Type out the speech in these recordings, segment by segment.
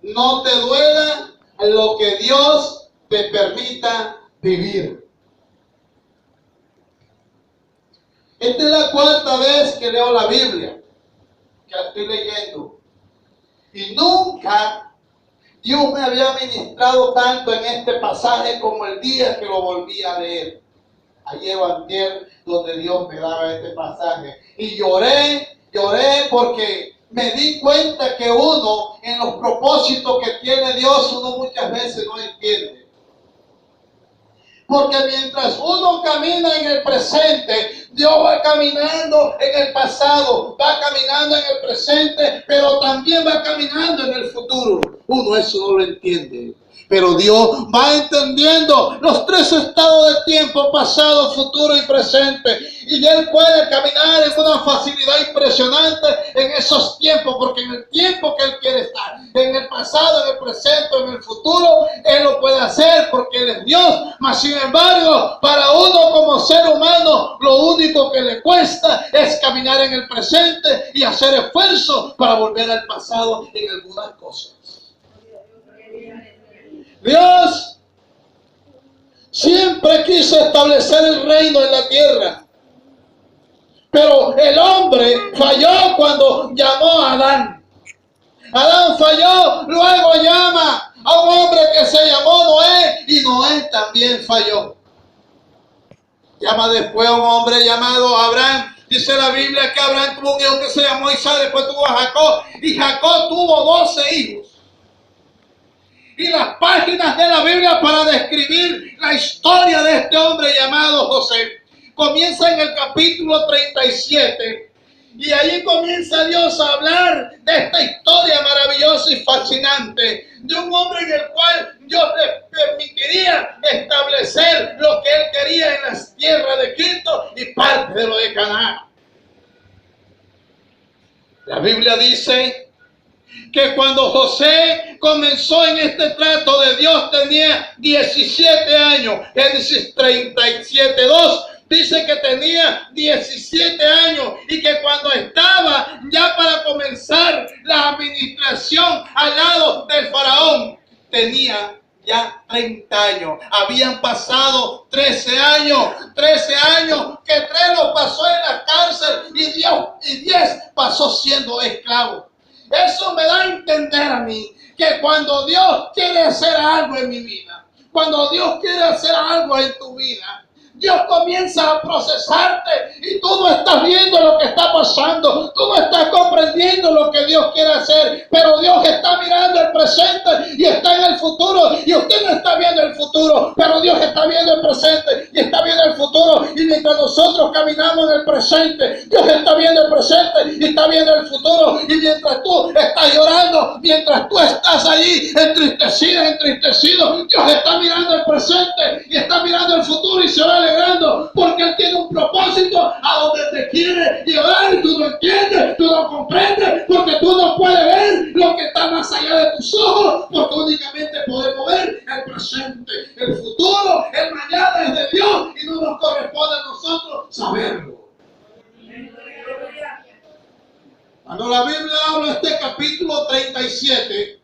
No te duela lo que Dios te permita vivir. Esta es la cuarta vez que leo la Biblia, que la estoy leyendo. Y nunca Dios me había ministrado tanto en este pasaje como el día que lo volví a leer. Ayer o antier, donde Dios me daba este pasaje. Y lloré porque me di cuenta que uno, en los propósitos que tiene Dios, uno muchas veces no entiende. Porque mientras uno camina en el presente, Dios va caminando en el pasado, va caminando en el presente, pero también va caminando en el futuro. Uno eso no lo entiende. Pero Dios va entendiendo los tres estados de tiempo, pasado, futuro y presente. Y Él puede caminar en una facilidad impresionante en esos tiempos, porque en el tiempo que Él quiere estar, en el pasado, en el presente, en el futuro, Él lo puede hacer porque Él es Dios. Mas sin embargo, para uno como ser humano, lo único que le cuesta es caminar en el presente y hacer esfuerzo para volver al pasado en algunas cosas. Dios siempre quiso establecer el reino en la tierra, pero el hombre falló cuando llamó a Adán. Adán falló, luego llama a un hombre que se llamó Noé, y Noé también falló. Llama después a un hombre llamado Abraham. Dice la Biblia que Abraham tuvo un hijo que se llamó Isaac, después tuvo a Jacob, y Jacob tuvo 12 hijos. Y las páginas de la Biblia para describir la historia de este hombre llamado José comienza en el capítulo 37. Y ahí comienza Dios a hablar de esta historia maravillosa y fascinante de un hombre en el cual Dios le permitiría establecer lo que él quería en las tierras de Egipto y parte de lo de Canaán. La Biblia dice que cuando José comenzó en este trato de Dios tenía 17 años. Génesis 37:2 dice que tenía 17 años y que cuando estaba ya para comenzar la administración al lado del faraón, tenía ya 30 años. Habían pasado 13 años que 3 los pasó en la cárcel y 10 pasó siendo esclavo. Eso me da a entender a mí que cuando Dios quiere hacer algo en mi vida, cuando Dios quiere hacer algo en tu vida, Dios comienza a procesarte y tú no estás viendo lo que está pasando, tú no estás comprendiendo lo que Dios quiere hacer, pero Dios está mirando el presente y está en el futuro, y usted no está viendo el futuro, pero Dios está viendo el presente y está viendo el futuro, y mientras nosotros caminamos en el presente, Dios está viendo el presente y está viendo el futuro, y mientras tú estás llorando, mientras tú estás allí entristecido, Dios está mirando el presente y está mirando el futuro y se va alegrando porque Él tiene un propósito a donde te quiere llevar, y tú no entiendes, tú no comprendes, porque tú no puedes ver lo que está más allá de tus ojos, porque únicamente podemos ver el presente. El futuro, el mañana es de Dios y no nos corresponde a nosotros saberlo. Cuando la Biblia habla este capítulo 37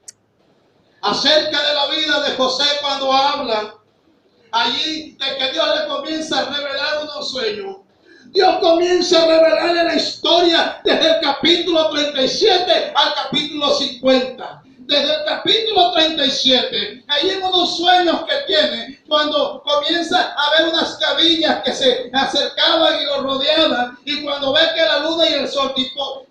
acerca de la vida de José, cuando habla allí de que Dios le comienza a revelar unos sueños, Dios comienza a revelarle la historia desde el capítulo 37 al capítulo 50. Desde el capítulo 37, hay unos sueños que tiene cuando comienza a ver unas cabillas que se acercaban y lo rodeaban, y cuando ve que la luna y el sol,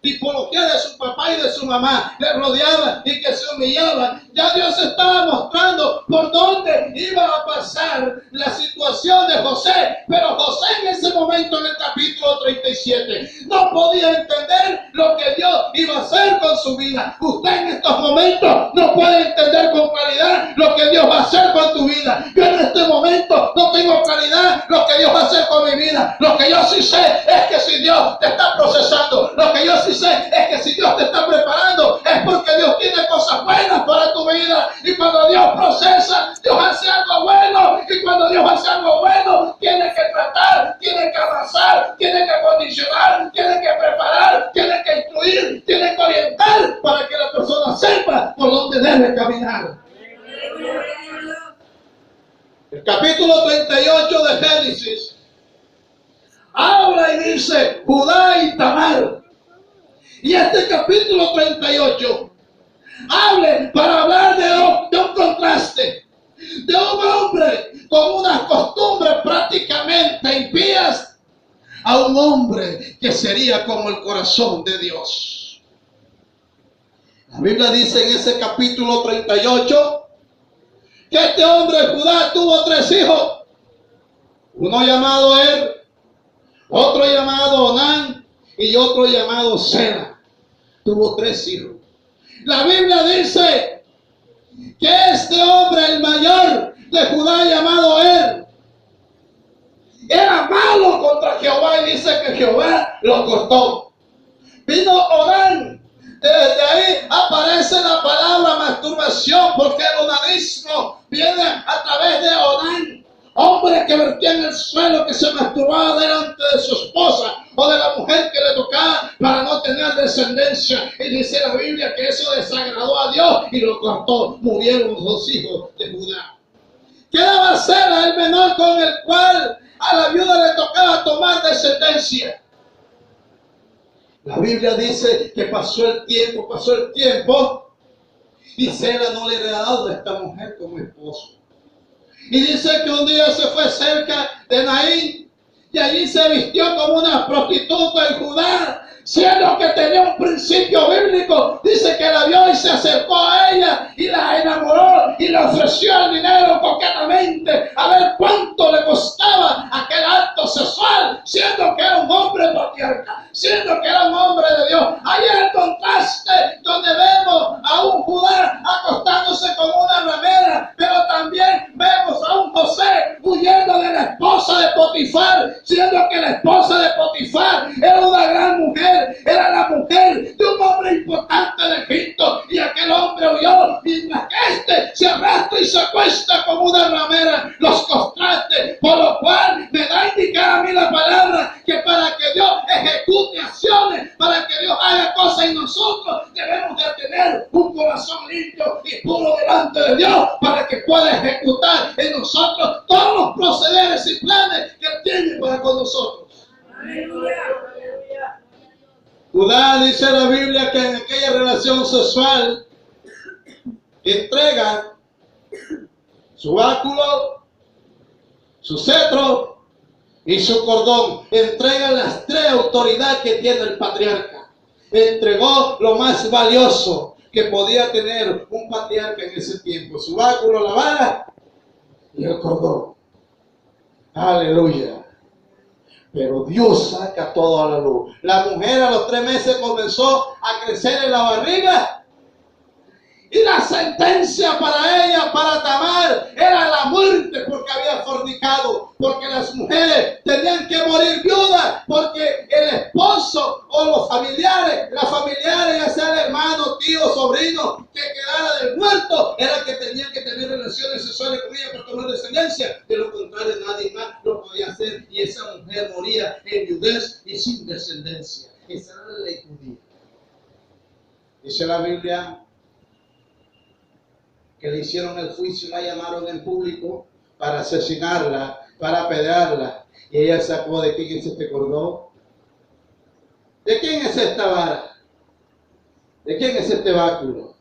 tipología de su papá y de su mamá, le rodeaban y que se humillaban, ya Dios estaba mostrando por dónde iba a pasar la situación de José. Pero José en ese momento, en el capítulo 37, no podía entender lo que Dios iba a hacer con su vida. Usted en estos momentos no puede entender con claridad lo que Dios va a hacer con tu vida. Yo en este momento no tengo claridad lo que Dios va a hacer con mi vida. Lo que yo sí sé es que si Dios te está procesando, lo que yo sí sé es que si Dios te está preparando, es porque Dios tiene cosas buenas para tu vida. procesa. Y cuando Dios procesa, Dios hace algo bueno. Y cuando Dios hace algo bueno, tiene que tratar, tiene que avanzar, tiene que condicionar, tiene que preparar, tiene que instruir, tiene que orientar para que la persona sepa por dónde debe caminar. El capítulo 38 de Génesis habla y dice Judá y Tamar. Y este capítulo 38 habla para hablar de un contraste, de un hombre con unas costumbres prácticamente impías a un hombre que sería como el corazón de Dios. La Biblia dice en ese capítulo 38 que este hombre Judá tuvo 3 hijos, uno llamado Er, otro llamado Onán y otro llamado Sela. Tuvo 3 hijos. La Biblia dice que este hombre, el mayor de Judá llamado Er, era malo contra Jehová y dice que Jehová lo cortó. Vino Onán. Desde ahí aparece la palabra masturbación, porque el onanismo viene a través de Onán, hombre que vertía en el suelo, que se masturbaba delante de su esposa o de la mujer que le tocaba para no tener descendencia. Y dice la Biblia que eso desagradó a Dios y lo cortó. Murieron los 2 hijos de Judá. Quedaba Sela, el menor, con el cual a la viuda le tocaba tomar descendencia. La Biblia dice que pasó el tiempo y Sela no le había dado a esta mujer como esposo. Y dice que un día se fue cerca de Naín y allí se vistió como una prostituta en Judá, siendo que tenía un principio bíblico. Dice que la vio y se acercó a ella y la enamoró y le ofreció el dinero coquetamente a ver cuánto le costaba aquel acto sexual, siendo que era un hombre patriarca, siendo que era un hombre de Dios. Ahí es el contraste donde vemos a un Judá acostándose con una ramera, pero también vemos a un José huyendo de la esposa de Potifar, siendo que la esposa de Potifar era una gran mujer, era la mujer de un hombre importante de Egipto, y aquel hombre huyó, mientras que este se arrastra y se acuesta como una ramera. Los contrastes, por lo cual me da a indicar a mí la palabra que para que Dios ejecute acciones, para que Dios haga cosas en nosotros, debemos de tener un corazón limpio y puro delante de Dios, para que pueda ejecutar en nosotros todos los procederes y planes que Él tiene para con nosotros. Aleluya. Judá, dice la Biblia, que en aquella relación sexual entrega su báculo, su cetro y su cordón. Entrega las 3 autoridades que tiene el patriarca. Entregó lo más valioso que podía tener un patriarca en ese tiempo: su báculo, la vara y el cordón. Aleluya. Pero Dios saca todo a la luz. La mujer a los 3 meses comenzó a crecer en la barriga. Y la sentencia para ella, para Tamar, era la muerte porque había fornicado. Porque las mujeres tenían que morir viudas. Porque el esposo o los familiares, las familiares, ya sea el hermano, tío, sobrino, que quedara del muerto, era que tenían que tener relaciones sexuales con ella para tomar descendencia. De lo contrario, nadie más lo podía hacer. Y esa mujer moría en viudez y sin descendencia. Esa era la ley judía. Dice la Biblia que le hicieron el juicio, la llamaron en público para asesinarla, para apedrearla. Y ella sacó: ¿de quién es este cordón? ¿De quién es esta vara? ¿De quién es este báculo?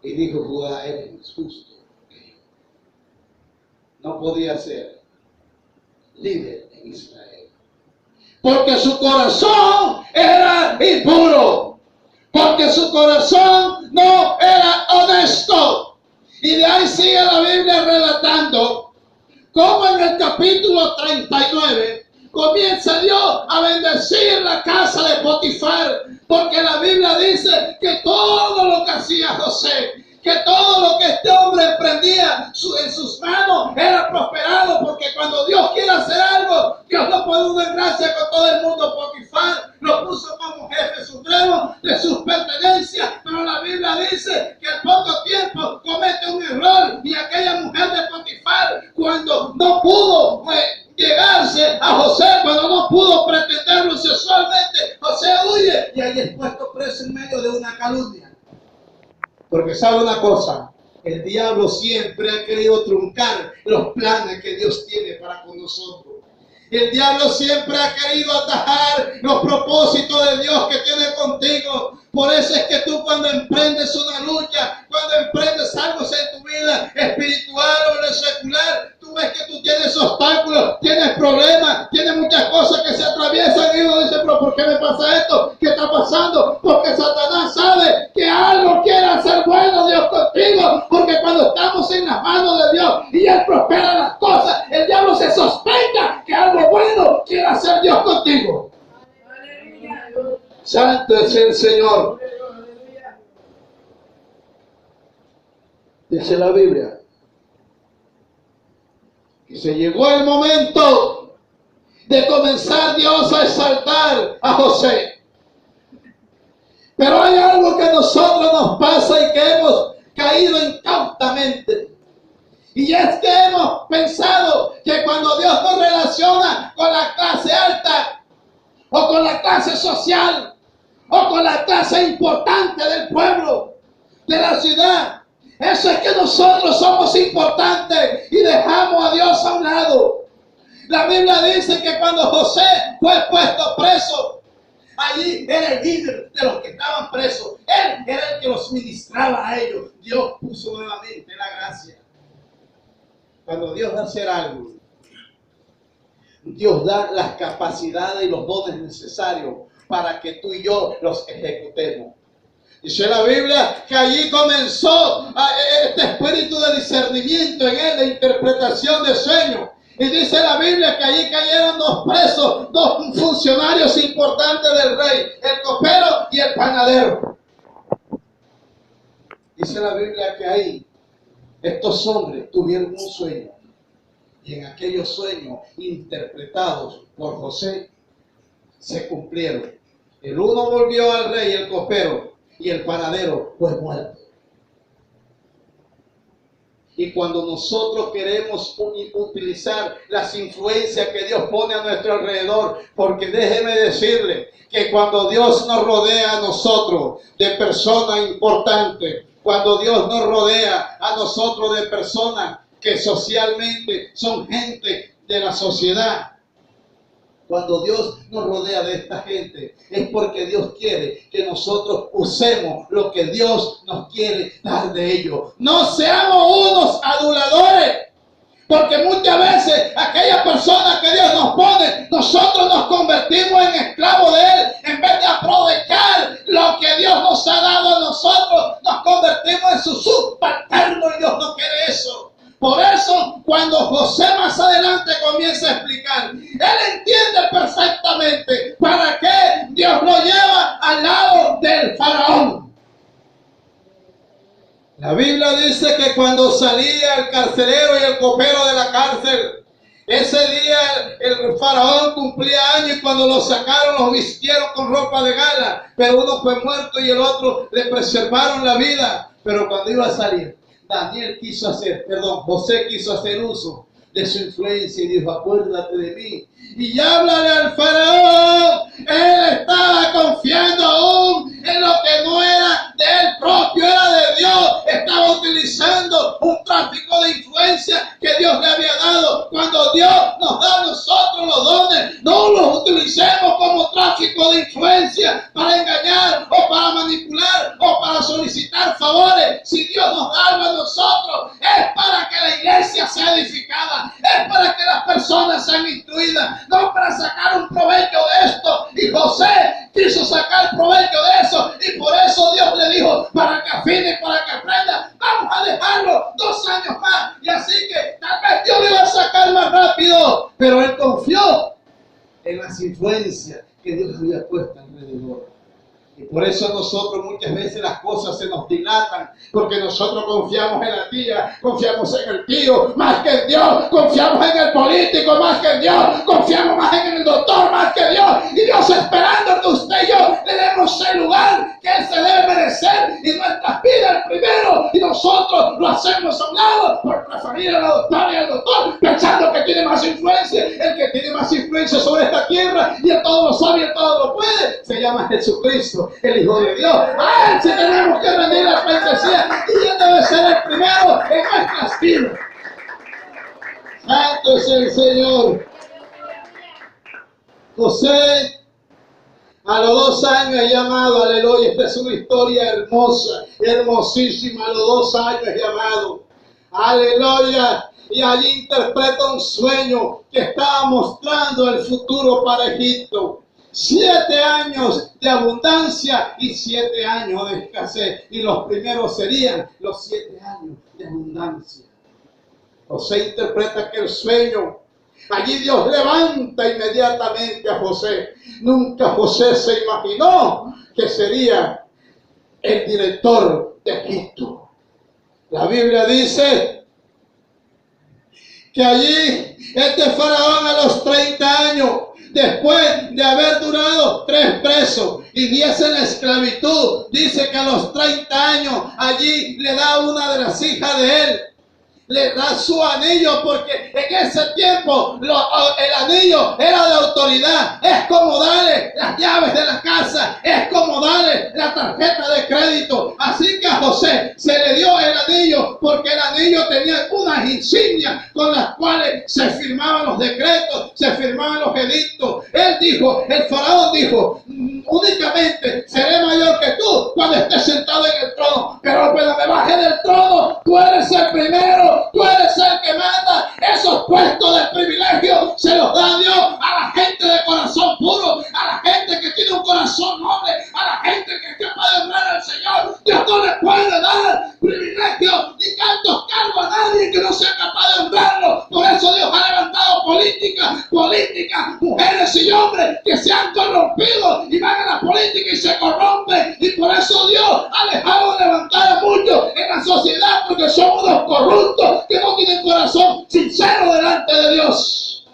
Y dijo Judá: eres justo que yo. No podía ser líder en Israel, porque su corazón era impuro. Porque su corazón no era honesto. Y de ahí sigue la Biblia relatando cómo en el capítulo 39 comienza Dios a bendecir la casa de Potifar. Porque la Biblia dice que todo lo que hacía José, que todo lo que este hombre emprendía en sus manos era prosperado, porque cuando Dios quiere hacer algo, Dios lo pone en gracia con todo el mundo. Potifar lo puso como jefe supremo de sus pertenencias, pero la Biblia dice que al poco tiempo un error. Y aquella mujer de Potifar, cuando no pudo llegarse a José, cuando no pudo pretenderlo sexualmente, José huye y ahí es puesto preso en medio de una calumnia. Porque sabe una cosa, el diablo siempre ha querido truncar los planes que Dios tiene para con nosotros. El diablo siempre ha querido atajar los propósitos de Dios que tiene contigo. Por eso es que tú cuando emprendes una lucha, cuando emprendes algo en tu vida espiritual o en lo secular, tú ves que tú tienes obstáculos, tienes problemas, tienes muchas cosas que se atraviesan y uno dice, pero ¿por qué me pasa esto? ¿Qué está pasando? Porque Satanás sabe que algo quiere hacer bueno Dios contigo, porque cuando estamos en las manos de Dios y Él prospera las cosas, el diablo se sospecha que algo bueno quiere hacer Dios contigo. Santo es el Señor. Dice la Biblia que se llegó el momento de comenzar Dios a exaltar a José. Pero hay algo que a nosotros nos pasa y que hemos caído incautamente. Y es que hemos pensado que cuando Dios nos relaciona con la clase alta, o con la clase social, o con la clase importante del pueblo, de la ciudad, eso es que nosotros somos importantes y dejamos a Dios a un lado. La Biblia dice que cuando José fue puesto preso, allí era el líder de los que estaban presos. Él era el que los ministraba a ellos. Dios puso nuevamente la gracia. Cuando Dios va a hacer algo, Dios da las capacidades y los dones necesarios para que tú y yo los ejecutemos. Dice la Biblia que allí comenzó este espíritu de discernimiento en él, de interpretación de sueños. Y dice la Biblia que allí cayeron dos presos, dos funcionarios importantes del rey, el copero y el panadero. Dice la Biblia que ahí estos hombres tuvieron un sueño. Y en aquellos sueños interpretados por José se cumplieron. El uno volvió al rey, el copero, y el panadero fue muerto. Y cuando nosotros queremos utilizar las influencias que Dios pone a nuestro alrededor, porque déjeme decirle que cuando Dios nos rodea a nosotros de personas importantes, cuando Dios nos rodea a nosotros de personas que socialmente son gente de la sociedad, cuando Dios nos rodea de esta gente, es porque Dios quiere que nosotros usemos lo que Dios nos quiere dar de ellos. No seamos unos aduladores, porque muchas veces aquellas personas que Dios nos pone, nosotros nos convertimos en esclavos de Él. En vez de aprovechar lo que Dios nos ha dado a nosotros, nos convertimos en su subalterno y Dios no quiere eso. Por eso, cuando José más adelante comienza a explicar, él entiende perfectamente para qué Dios lo lleva al lado del faraón. La Biblia dice que cuando salía el carcelero y el copero de la cárcel, ese día el faraón cumplía años y cuando lo sacaron lo vistieron con ropa de gala, pero uno fue muerto y el otro le preservaron la vida. Pero cuando iba a salir, José quiso hacer uso de su influencia y dijo, acuérdate de mí. Y háblale al faraón. Él estaba confiando aún en lo que no era de él propio, era de Dios. Estaba utilizando un tráfico de influencia que Dios le había dado. Cuando Dios nos da a nosotros los dones, no los utilicemos como tráfico de influencia para engañar o para manipular o para solicitar favores. Si Dios nos da algo a nosotros, es para que la iglesia sea edificada, es para que las personas sean instruidas, no para sacar un provecho de esto. Y José quiso sacar provecho de eso, y por eso Dios le dijo, para que afine, para que aprenda, vamos a dejarlo 2 años más. Y así que tal vez Dios le va a sacar más rápido, pero él confió en las influencias que Dios había puesto alrededor. Y por eso nosotros muchas veces las cosas se nos dilatan, porque nosotros confiamos en la tía, confiamos en el tío más que en Dios, confiamos en el político más que en Dios, confiamos más en el doctor más que en Dios, y Dios esperando que usted y yo le demos el lugar que Él se debe merecer, y nuestras vidas el primero, y nosotros lo hacemos a un lado por preferir a la doctora y al doctor, pensando que tiene más influencia. El que tiene más influencia sobre esta tierra y el todo lo sabe y el todo lo puede, se llama Jesucristo, el Hijo de Dios. A Él sí tenemos que rendir la pleitesía y Él debe ser el primero en nuestras vidas. Santo es el Señor. José, a los 2 años es llamado, aleluya. Esta es una historia hermosa, hermosísima. A los 2 años es llamado, aleluya. Y allí interpreta un sueño que estaba mostrando el futuro para Egipto. 7 años de abundancia y 7 años de escasez. Y los primeros serían los 7 años de abundancia. José interpreta aquel sueño. Allí Dios levanta inmediatamente a José. Nunca José se imaginó que sería el director de Egipto. La Biblia dice que allí este faraón a los 30 años, después de haber durado 3 presos y 10 en esclavitud, dice que a los 30 años allí le da una de las hijas de él. Le da su anillo, porque en ese tiempo el anillo era de autoridad. Es como darle las llaves de la casa, es como darle la tarjeta de crédito. Así que a José se le dio el anillo, porque el anillo tenía unas insignias con las cuales se firmaban los decretos, se firmaban los edictos. Él dijo, el faraón dijo, únicamente seré mayor que tú cuando estés sentado en el trono, pero cuando me baje del trono, tú eres el primero. Tú eres el que manda. Esos puestos de privilegio se los da Dios a la gente de corazón puro, a la gente que tiene un corazón noble, a la gente que es capaz de honrar al Señor. Dios no le puede dar privilegio ni altos cargos a nadie que no sea capaz de honrarlo. Por eso Dios ha levantado políticas, mujeres y hombres que se han corrompido y van a la política y se corrompen. Y por eso Dios ha dejado de levantar a muchos en la sociedad, porque son unos corruptos que no tienen corazón sincero delante de Dios.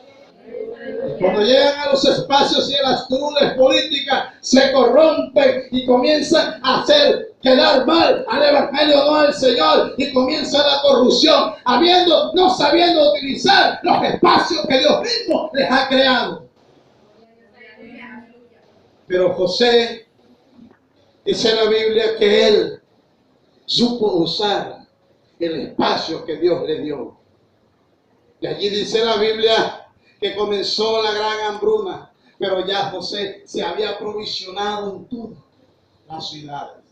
Cuando llegan a los espacios y a las curules políticas, se corrompen y comienzan a hacer quedar mal al Evangelio, no al Señor, y comienza la corrupción, no sabiendo utilizar los espacios que Dios mismo les ha creado. Pero José, dice la Biblia que él supo usar el espacio que Dios le dio. Y allí dice la Biblia que comenzó la gran hambruna, pero ya José se había aprovisionado en todas las ciudades.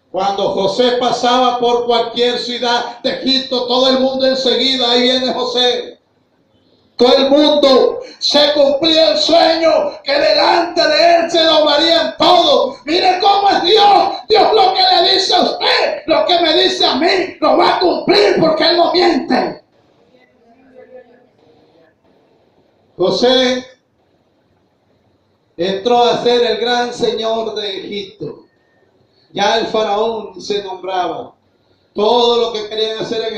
Cuando José pasaba por cualquier ciudad de Egipto, todo el mundo enseguida, ahí viene José. Todo el mundo, se cumplía el sueño que delante de él se doblarían todos. Mire cómo es Dios. Dios lo que le dice a usted, lo que me dice a mí, lo va a cumplir porque Él no miente. José entró a ser el gran señor de Egipto. Ya el faraón se nombraba. Todo lo que querían hacer en